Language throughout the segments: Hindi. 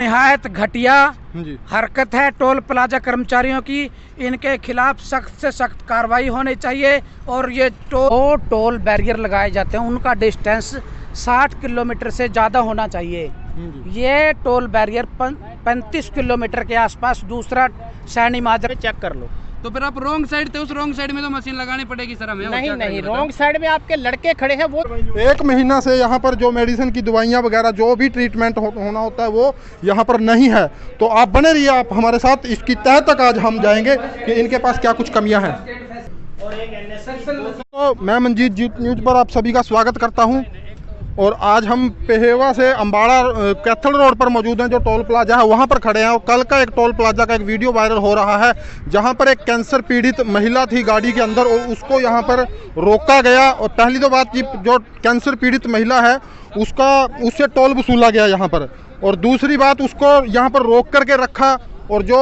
निहायत घटिया हरकत है टोल प्लाजा कर्मचारियों की। इनके खिलाफ सख्त से सख्त कार्रवाई होनी चाहिए। और ये टोल बैरियर लगाए जाते हैं उनका डिस्टेंस 60 किलोमीटर से ज़्यादा होना चाहिए। ये टोल बैरियर 35 किलोमीटर के आसपास दूसरा सैनी माजरा चेक कर लो। तो फिर आप रॉन्ग साइड थे, उस रॉन्ग साइड में तो मशीन लगानी पड़ेगी सर हमें। नहीं रॉन्ग साइड में आपके लड़के खड़े हैं। वो 1 महीना से यहाँ पर जो मेडिसिन की दवाइयाँ वगैरह जो भी ट्रीटमेंट होना होता है वो यहाँ पर नहीं है। तो आप बने रहिए आप हमारे साथ, इसकी तह तक आज हम जाएंगे कि इनके पास क्या कुछ कमियाँ हैं। तो मैं मंजीत जीत न्यूज पर आप सभी का स्वागत करता हूँ। और आज हम पेहेवा से अम्बाड़ा कैथल रोड पर मौजूद हैं, जो टोल प्लाजा है वहाँ पर खड़े हैं। और कल का एक टोल प्लाजा का एक वीडियो वायरल हो रहा है जहाँ पर एक कैंसर पीड़ित महिला थी गाड़ी के अंदर और उसको यहाँ पर रोका गया। और पहली तो बात जो कैंसर पीड़ित महिला है उससे टोल वसूला गया यहाँ पर। और दूसरी बात उसको यहाँ पर रोक करके रखा। और जो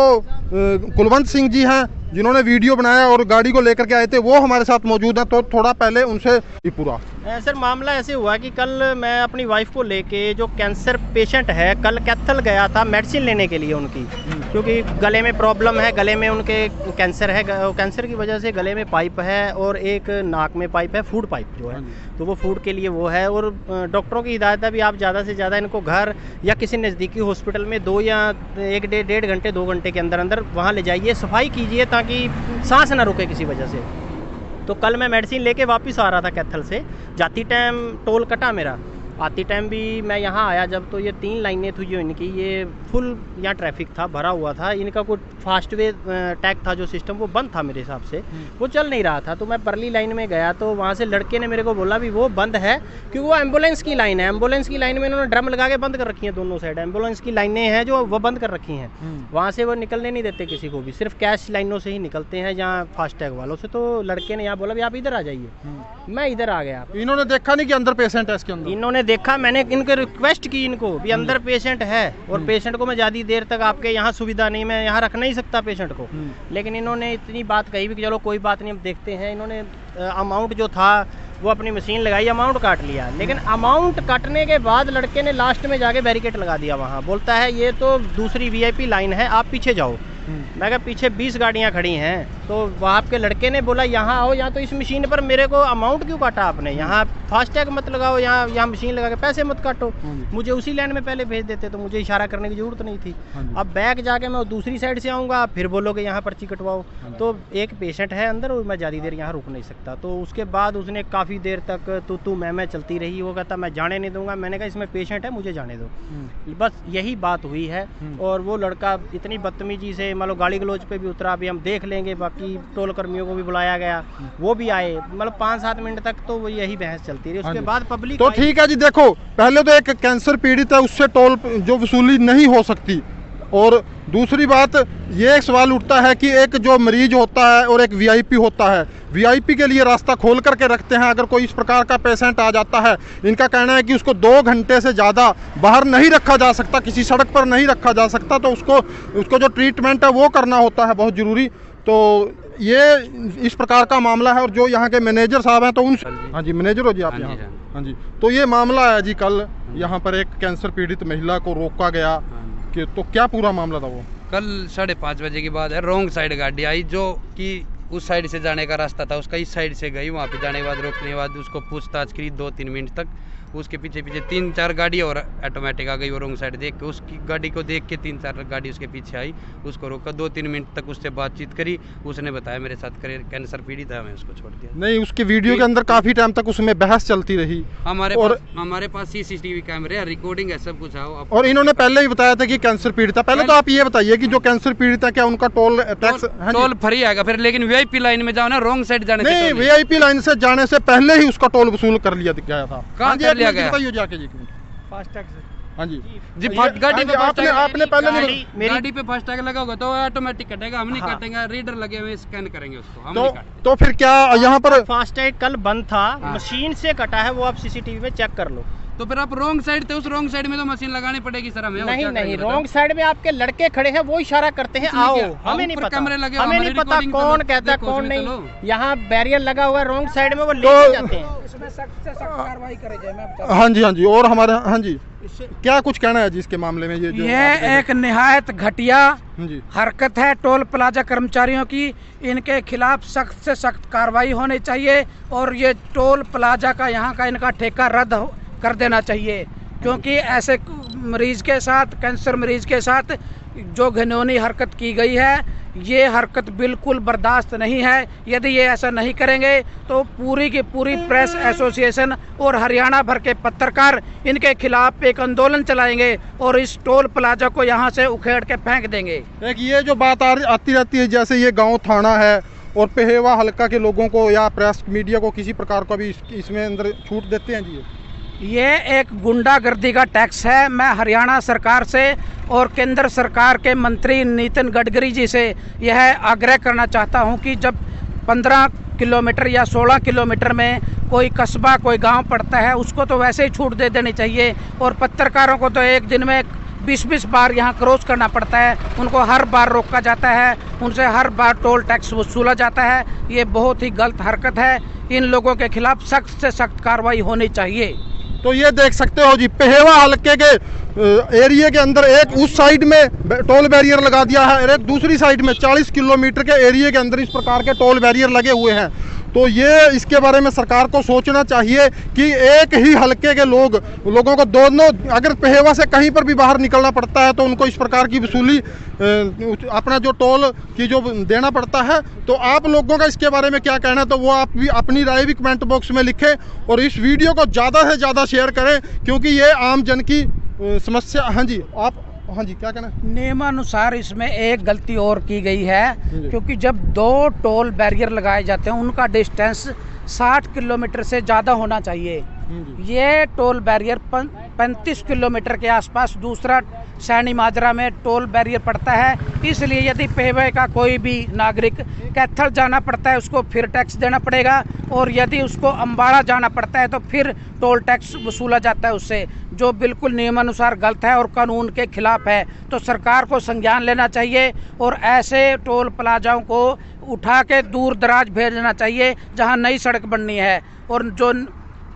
कुलवंत सिंह जी हैं जिन्होंने वीडियो बनाया और गाड़ी को लेकर के आए थे वो हमारे साथ मौजूद हैं। तो थोड़ा पहले उनसे पूरा सर मामला ऐसे हुआ कि कल मैं अपनी वाइफ को लेके, जो कैंसर पेशेंट है, कल कैथल गया था मेडिसिन लेने के लिए उनकी, क्योंकि गले में प्रॉब्लम है, गले में उनके कैंसर है। कैंसर की वजह से गले में पाइप है और एक नाक में पाइप है, फूड पाइप जो है, तो वो फूड के लिए वो है। और डॉक्टरों की हिदायत है भी आप ज़्यादा से ज़्यादा इनको घर या किसी नज़दीकी हॉस्पिटल में 2 या 1-1.5 घंटे 2 घंटे के अंदर अंदर वहाँ ले जाइए, सफाई कीजिए ताकि सांस ना रुके किसी वजह से। तो कल मैं मेडिसिन लेके वापस आ रहा था कैथल से, जाती टाइम टोल कटा मेरा, आती टाइम भी मैं यहाँ आया जब, तो ये 3 लाइनें थी जो इनकी, ये फुल यहाँ ट्रैफिक था, भरा हुआ था। इनका कोई फास्ट वे टैग था जो सिस्टम, वो बंद था मेरे हिसाब से, वो चल नहीं रहा था। तो मैं परली लाइन में गया तो वहाँ से लड़के ने मेरे को बोला भी वो बंद है क्योंकि वो एम्बुलेंस की लाइन है। एम्बुलेंस की लाइन में इन्होंने ड्रम लगा के बंद कर रखी है दोनों साइड, एम्बुलेंस की लाइनें हैं जो वो बंद कर रखी हैं। वहाँ से वो निकलने नहीं देते किसी को भी, सिर्फ कैश लाइनों से ही निकलते हैं जहाँ फास्ट टैग वालों से। तो लड़के ने यहाँ बोला भी आप इधर आ जाइए, मैं इधर आ गया। इन्होंने देखा नहीं कि अंदर पेशेंट है इसके अंदर? इन्होंने देखा, मैंने इनको रिक्वेस्ट की इनको भी अंदर पेशेंट है और पेशेंट को मैं ज़्यादा देर तक आपके यहाँ सुविधा नहीं, मैं यहाँ रख नहीं सकता पेशेंट को। लेकिन इन्होंने इतनी बात कही भी कि चलो कोई बात नहीं हम देखते हैं। इन्होंने अमाउंट जो था वो अपनी मशीन लगाई, अमाउंट काट लिया। लेकिन अमाउंट काटने के बाद लड़के ने लास्ट में जाके बैरिकेड लगा दिया वहाँ, बोलता है ये तो दूसरी VIP लाइन है, आप पीछे जाओ। मैं कहा पीछे 20 गाड़ियाँ खड़ी हैं। तो वहाँ के लड़के ने बोला यहाँ आओ, यहाँ तो इस मशीन पर मेरे को अमाउंट क्यों काटा आपने, यहाँ फास्टैग मत लगाओ, यहाँ मशीन लगा के पैसे मत काटो, मुझे उसी लाइन में पहले भेज देते तो मुझे इशारा करने की जरूरत नहीं थी। अब बैक जाके मैं दूसरी साइड से आऊँगा, फिर बोलोगे यहाँ पर्ची कटवाओ। तो एक पेशेंट है अंदर और मैं ज़्यादा देर यहाँ रुक नहीं सकता। तो उसके बाद उसने काफ़ी देर तक तू मैं चलती रही। वो कहता मैं जाने नहीं दूंगा। मैंने कहा इसमें पेशेंट है, मुझे जाने दो, बस यही बात हुई है। और वो लड़का इतनी बदतमीजी से मतलब गाली गलौज पे भी उतरा, अभी हम देख लेंगे। बाकी टोल कर्मियों को भी बुलाया गया, वो भी आए, मतलब 5-7 मिनट तक तो वो यही बहस चलती रही। उसके बाद पब्लिक तो ठीक है जी, देखो पहले तो एक कैंसर पीड़ित है, उससे टोल जो वसूली नहीं हो सकती। और दूसरी बात ये एक सवाल उठता है कि एक जो मरीज होता है और एक VIP होता है, VIP के लिए रास्ता खोल करके रखते हैं। अगर कोई इस प्रकार का पेशेंट आ जाता है, इनका कहना है कि उसको 2 घंटे से ज़्यादा बाहर नहीं रखा जा सकता, किसी सड़क पर नहीं रखा जा सकता। तो उसको जो ट्रीटमेंट है वो करना होता है बहुत ज़रूरी। तो ये इस प्रकार का मामला है। और जो यहाँ के मैनेजर साहब हैं तो उन, हाँ जी मैनेजर हो जी आप यहाँ? हाँ जी। तो ये मामला है जी, कल यहाँ पर एक कैंसर पीड़ित महिला को रोका गया कि, तो क्या पूरा मामला था वो? कल 5:30 बजे की बात है, रॉन्ग साइड गाड़ी आई जो कि उस साइड से जाने का रास्ता था, उसका इस साइड से गई। वहाँ पे जाने के बाद रोकने के बाद उसको पूछताछ करी 2-3 मिनट तक। उसके पीछे 3-4 गाड़ी और ऑटोमेटिक आ गई। वो रॉन्ग साइड देख के उसकी गाड़ी को देख के 3-4 गाड़ी उसके पीछे आई, उसको रोका, 2-3 मिनट तक उससे बातचीत करी। उसने बताया मेरे साथ कैंसर पीड़ित है, मैं उसको छोड़ दिया। नहीं, उसके वीडियो के अंदर काफी टाइम तक उसमें बहस चलती रही। हमारे पास CCTV कैमरे है, रिकॉर्डिंग है, सब कुछ है। और इन्होंने पहले ही बताया था कि कैंसर पीड़ित है। पहले तो आप ये बताइए कि जो कैंसर पीड़ित है क्या उनका टोल टैक्स? टोल फ्री आएगा फिर, लेकिन VIP लाइन में जाओ ना, रॉन्ग साइड जाने नहीं, VIP लाइन से जाने से पहले ही उसका टोल वसूल कर लिया गया था। कहाँ कर लिया गया? जाके जी फास्टैग से। हाँ जी जी, गाड़ी पे आपने पहले गाड़ी पे फास्टैग लगा होगा तो ऑटोमेटिक कटेगा, हम नहीं काटेंगे, रीडर लगे हुए स्कैन करेंगे उसको, हम नहीं काटेंगे। तो फिर क्या यहाँ पर फास्टैग कल बंद था, मशीन से कटा है, वो आप CCTV में चेक कर लो। तो फिर आप रॉन्ग साइड थे, उस रॉन्ग साइड में तो मशीन लगानी पड़ेगी सर हमें। नहीं नहीं, रॉन्ग साइड में आपके लड़के खड़े हैं, वो इशारा करते हैं आओ, हमें नहीं पता, हमें नहीं पता कौन कहता है कौन नहीं। यहाँ बैरियर लगा हुआ है रॉन्ग साइड में, वो लेके जाते हैं। इसमें सख्त से सख्त कार्रवाई करी जाए। मैं बता हाँ जी हाँ जी। और हमारे हाँ जी क्या कुछ कहना है जी इसके मामले में? ये एक निहायत घटिया जी हरकत है टोल प्लाजा कर्मचारियों की। इनके खिलाफ सख्त से सख्त कार्रवाई होनी चाहिए और ये टोल प्लाजा का यहाँ का इनका ठेका रद्द कर देना चाहिए, क्योंकि ऐसे मरीज के साथ, कैंसर मरीज के साथ जो घिनौनी हरकत की गई है, ये हरकत बिल्कुल बर्दाश्त नहीं है। यदि ये ऐसा नहीं करेंगे तो पूरी की पूरी प्रेस एसोसिएशन और हरियाणा भर के पत्रकार इनके खिलाफ एक आंदोलन चलाएंगे और इस टोल प्लाजा को यहाँ से उखेड़ के फेंक देंगे। एक ये जो बात आती रहती है, जैसे ये गांव थाना है और पेहेवा हल्का के लोगों को या प्रेस मीडिया को किसी प्रकार का भी इसमें अंदर छूट देते हैं जी? ये एक गुंडागर्दी का टैक्स है। मैं हरियाणा सरकार से और केंद्र सरकार के मंत्री नितिन गडकरी जी से यह आग्रह करना चाहता हूं कि जब 15 किलोमीटर या 16 किलोमीटर में कोई कस्बा, कोई गांव पड़ता है, उसको तो वैसे ही छूट दे देनी चाहिए। और पत्रकारों को तो एक दिन में 20-20 बार यहाँ क्रॉस करना पड़ता है, उनको हर बार रोका जाता है, उनसे हर बार टोल टैक्स वसूला जाता है। ये बहुत ही गलत हरकत है। इन लोगों के खिलाफ सख्त से सख्त कार्रवाई होनी चाहिए। तो ये देख सकते हो जी, पेहेवा हल्के के एरिया के अंदर एक उस साइड में टोल बैरियर लगा दिया है और एक दूसरी साइड में 40 किलोमीटर के एरिया के अंदर इस प्रकार के टोल बैरियर लगे हुए हैं। तो ये इसके बारे में सरकार को सोचना चाहिए कि एक ही हल्के के लोगों को दोनों, अगर पेहेवा से कहीं पर भी बाहर निकलना पड़ता है तो उनको इस प्रकार की वसूली अपना जो टोल की जो देना पड़ता है। तो आप लोगों का इसके बारे में क्या कहना है, तो वो आप भी अपनी राय भी कमेंट बॉक्स में लिखें और इस वीडियो को ज़्यादा से ज़्यादा शेयर करें, क्योंकि ये आम जन की समस्या। हाँ जी, आप हाँ जी क्या कहना? नियमानुसार इसमें एक गलती और की गई है, क्योंकि जब 2 टोल बैरियर लगाए जाते हैं उनका डिस्टेंस 60 किलोमीटर से ज़्यादा होना चाहिए। ये टोल बैरियर 35 किलोमीटर के आसपास दूसरा सैनी माजरा में टोल बैरियर पड़ता है। इसलिए यदि पेहेवा का कोई भी नागरिक कैथल जाना पड़ता है उसको फिर टैक्स देना पड़ेगा, और यदि उसको अम्बाड़ा जाना पड़ता है तो फिर टोल टैक्स वसूला जाता है उससे, जो बिल्कुल नियमानुसार गलत है और कानून के खिलाफ है। तो सरकार को संज्ञान लेना चाहिए और ऐसे टोल प्लाजाओं को उठा के दूर दराज भेजना चाहिए जहां नई सड़क बननी है, और जो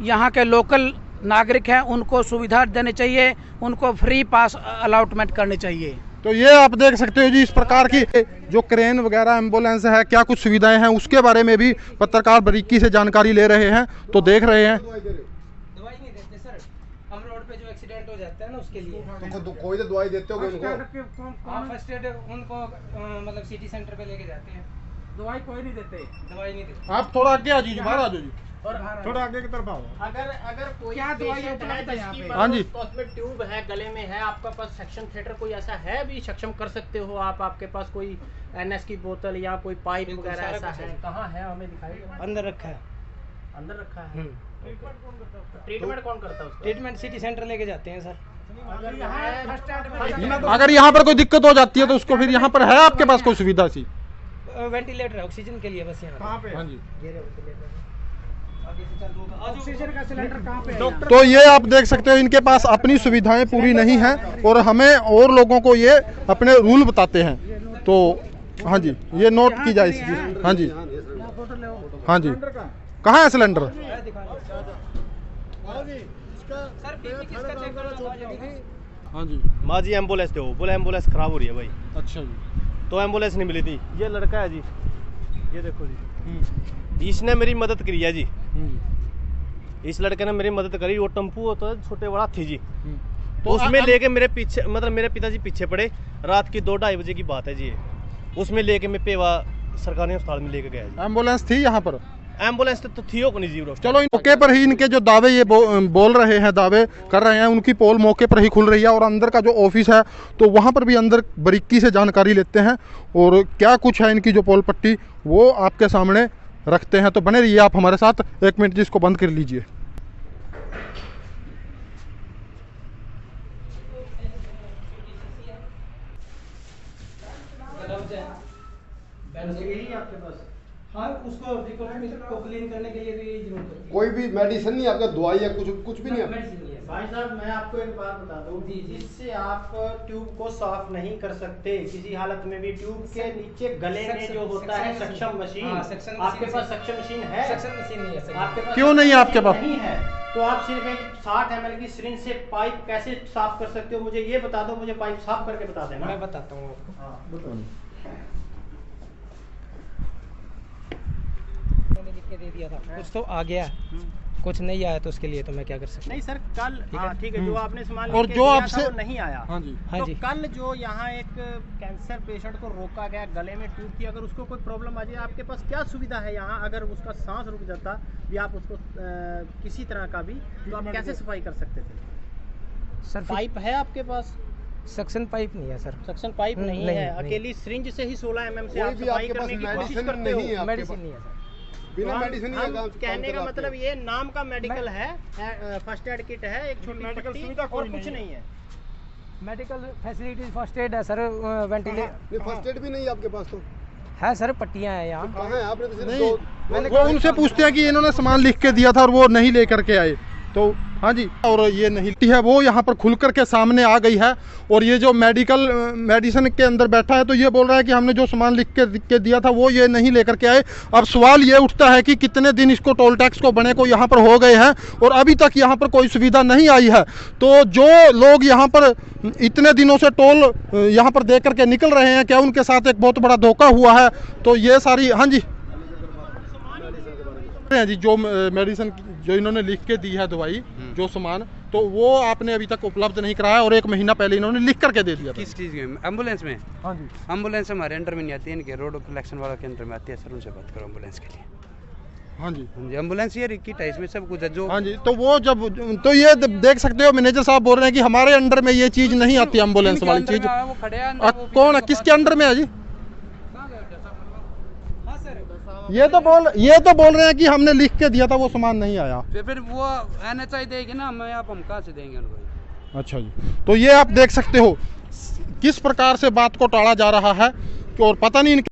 यहाँ के लोकल नागरिक हैं उनको सुविधा देनी चाहिए, उनको फ्री पास अलॉटमेंट करनी चाहिए। तो ये आप देख सकते हो जी, इस प्रकार की जो क्रेन वगैरह, एम्बुलेंस है, क्या कुछ सुविधाएं हैं उसके बारे में भी पत्रकार बारीकी से जानकारी ले रहे हैं। तो देख रहे हैं दवाई नहीं देते सर, हम रोड पे जो एक्सीडेंट हो जाते हैं ना उसके लिए तो कोई तो दवाई देते हो उनको? फर्स्ट एड उनको मतलब सिटी सेंटर पे लेके जाते हैं, दवाई कोई नहीं देते, दवाई नहीं देते। आप थोड़ा आगे आ जाइए, बाहर आ जाइए, और थोड़ा आगे की तरफ आओ। अगर कोई क्या दवाई पेशेंट है उपलब्ध है यहाँ जिसकी पे? हाँ जी। तो उसमें ट्यूब है, गले में है, आपका पास सक्शन थिएटर कोई ऐसा है भी सक्षम कर सकते हो आप? आपके पास कोई एनएस की बोतल या कोई पाइप वगैरह ऐसा है? कहाँ है, हमें दिखाइए। अंदर रखा है। अंदर रखा है। ट्रीटमेंट कौन करता है उसका? ट्रीटमेंट सिटी सेंटर लेके जाते हैं सर। अगर यहाँ पर कोई दिक्कत हो जाती है तो उसको फिर यहाँ पर है आपके पास कोई सुविधा सी? वेंटिलेटर है ऑक्सीजन के लिए बस यहाँ पे। हाँ जी। ऑक्सीजन का सिलेंडर कहाँ पे है? तो ये आप देख सकते हो, इनके पास अपनी सुविधाएं पूरी नहीं हैं और हमें और लोगों को ये अपने रूल बताते हैं। तो हाँ जी, ये नोट की जाए इसकी। हाँ जी हाँ जी, कहाँ है सिलेंडर? हाँ जी। माँ जी एम्बुलेंस दो, बोले एम्बुलेंस खराब हो रही है भाई। अच्छा जी। तो एम्बुलेंस नहीं मिली थी। ये लड़का है जी, ये देखो जी, इसने मेरी मदद करी है जी। इस लड़के ने मेरी मदद करी। वो टेम्पू होता है छोटे बड़ा थी जी, तो उसमें लेके मेरे पीछे, मतलब मेरे पिताजी पीछे पड़े। रात की 2-2:30 बजे की बात है जी। उसमें लेके मैं पेवा सरकारी अस्पताल में लेके गया जी। एम्बुलेंस थी यहाँ पर? एम्बुलेंस तो थी हो नहीं जी। चलो, मौके पर ही इनके जो दावे ये बोल रहे हैं, दावे कर रहे हैं, उनकी पोल मौके पर ही खुल रही है और अंदर का जो ऑफिस है तो वहाँ पर भी अंदर बारीकी से जानकारी लेते हैं और क्या कुछ है इनकी जो पोल पट्टी वो आपके सामने रखते हैं। तो बने रहिए आप हमारे साथ। 1 मिनट जी, इसको बंद कर लीजिए। हाँ, उसको को क्लीन करने के लिए भी जरूरत होती है। कोई भी मेडिसिन नहीं आपका, दवाई या कुछ भी नहीं है? मेडिसिन नहीं है। भाई साहब मैं आपको एक बात बता दूं, इससे आप ट्यूब को साफ नहीं कर सकते किसी हालत में भी। ट्यूब के नीचे गले में जो होता है सक्शन मशीन, आपके पास सक्शन मशीन है? सक्शन मशीन नहीं है आपके पास। क्यों नहीं आपके पास? नहीं है तो आप सिर्फ एक 60 ml की सिरिंज से पाइप कैसे साफ कर सकते हो? मुझे ये बता दो, मुझे पाइप साफ करके बता देना। मैं बताता हूँ आपको। हाँ बताओ। मैंने लिख के दे दिया था, कुछ तो आ गया, कुछ नहीं आया तो उसके लिए तो मैं क्या कर सकता नहीं सर कल, हाँ ठीक है, जो आपने सामान और लेके जो दिया आपसे- था वो नहीं आया। हाँ जी। हाँ तो जी। कल जो यहाँ एक कैंसर पेशेंट को रोका गया गले में ट्यूब की, अगर उसको कोई प्रॉब्लम आ जाए आपके पास क्या सुविधा है यहाँ? अगर उसका सांस रुक जाता या आप उसको किसी तरह का भी, तो आप कैसे सफाई कर सकते थे? सर पाइप है आपके पास? सक्शन पाइप नहीं है सर। सक्शन पाइप नहीं है, नहीं। अकेली सिरिंज से ही 16 mm से कोई आप भी सफाई आपके पास करने की कोशिश मेडिसिन करते हो? नहीं है आपके मेडिसिन पास? नहीं है सर। बिना हम- मेडिसिन हम कहने का मतलब ये नाम का मेडिकल है, फर्स्ट एड किट है, एक छोटी पट्टी और कुछ नहीं है। मेडिकल फैसिलिटीज फर्स्ट एड है सर, वेंटिलेटर फर्स्ट एड भी नहीं है आपके पास तो है सर, पट्टियाँ हैं यहाँ। कहाँ है? आपने तो सिर्फ नहीं, वो उनसे पूछते हैं कि इन्होंने सामान लिख के दिया था और वो नहीं लेकर के आए, तो हाँ जी, और ये नहीं है वो यहाँ पर खुल कर के सामने आ गई है। और ये जो मेडिसिन के अंदर बैठा है तो ये बोल रहा है कि हमने जो सामान लिख के दिया था वो ये नहीं लेकर के आए। अब सवाल ये उठता है कि कितने दिन इसको टोल टैक्स को बने को यहाँ पर हो गए हैं और अभी तक यहाँ पर कोई सुविधा नहीं आई है। तो जो लोग यहाँ पर इतने दिनों से टोल यहाँ पर दे करके निकल रहे हैं, क्या उनके साथ एक बहुत बड़ा धोखा हुआ है? तो ये सारी, हाँ जी हैं जी, जो मेडिसिन जो इन्होंने लिख के दी है दवाई, जो सामान, तो वो आपने अभी तक उपलब्ध नहीं कराया और 1 महीना पहले इन्होंने लिख करके दे दिया था। किस चीज़ में? एम्बुलेंस में? हाँ जी। एम्बुलेंस हमारे अंडर में नहीं आती है, इनके रोड कलेक्शन वाला के अंडर में आती है सर, उनसे बात करो एम्बुलेंस के लिए। हाँ जी। हाँ जी, एम्बुलेंस ये किट है, इसमें सब कुछ है जो। हाँ जी, तो वो जब, तो ये देख सकते हो मैनेजर साहब बोल रहे हैं कि हमारे अंडर में ये चीज़ नहीं आती, एम्बुलेंस वाली चीज़। वो खड़े हैं अंदर, वो कौन है, किसके अंडर में है जी? ये तो बोल रहे हैं कि हमने लिख के दिया था, वो सामान नहीं आया। फिर वो NHI देगी ना, हमें आप हम कहाँ से देंगे उनको? अच्छा जी, तो ये आप देख सकते हो किस प्रकार से बात को टाला जा रहा है और पता नहीं